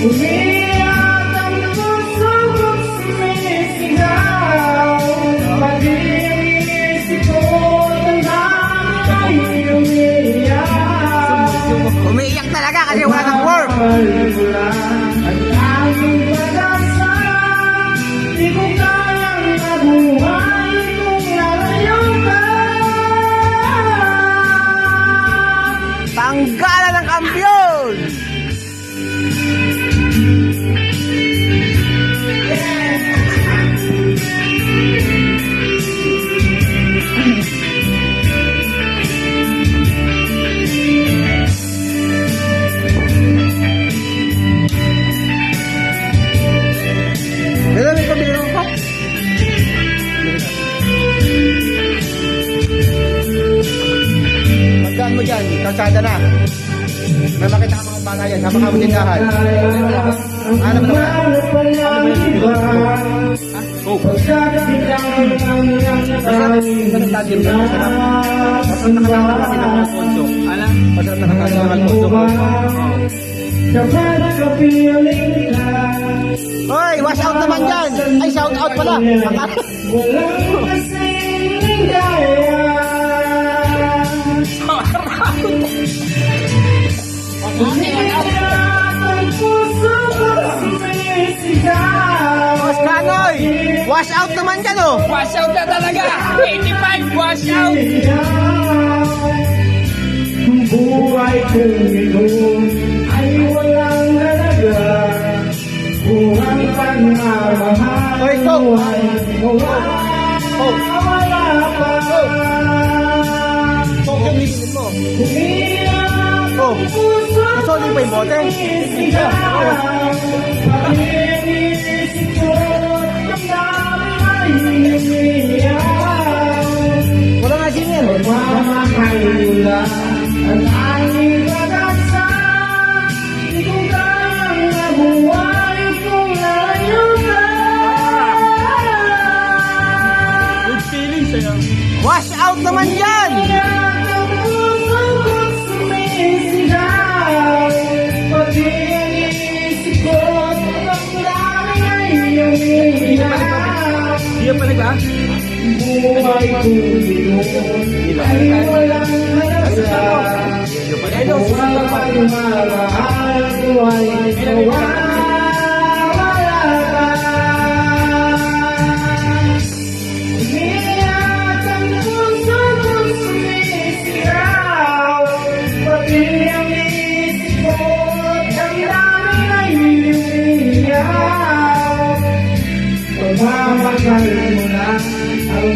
Umiyak ang puso ko't sumisigaw. Pati ang isip ko't ang dami ay umiiyak. Umiiyak talaga kasi wala ng work. Ang aking pag-asa, di ko kayang mabuhay kung nalayo ka. Tanggalan ng kampiyon! Dala, may pabili naman pa. Magdaan mo dyan, kalsada na. May makita ka mga bata yan, habang habang tindahan. Alam mo naman. Oh. Basta nagtatim na. Basta nakakagawa kami ng mga pondo. Alam? Basta nakakagawa ng pondo. Hoy, wash out naman dyan. Ay, shout out pala. Walang kasing ligaya. Mas Kanoy, wash out naman dyan oh. Wash out na talaga! 85 wash out! Buhay kong ito ay walang halaga. Kung ang pagmamahal Hoy, Kong. mo ay wala pa. So, yung nilinin mo. Umiyak Oh, ang puso kasoli pa yung bote. sumisigaw. Pati ang isip ko't ang dami ay umiiyak. Wala nga singin. Pagmamahal mo lang ang aking pag-asa. Di ko kayang mabuhay kung nalayo ka. Good feeling sa'yo. Wash out naman yan. Umiyak ang puso ko't sumisigaw. Pati ang isip ko't ang dami ay umiiyak. Hindi pa nag-ah? Buhay kong ito ay walang halaga. Kung ang pagmamahal mo ay mawawala ka. Umiyak ang puso ko't sumisigaw. Pati ang isip ko't ang dami ay umiiyak. Pagmamahal mo na ang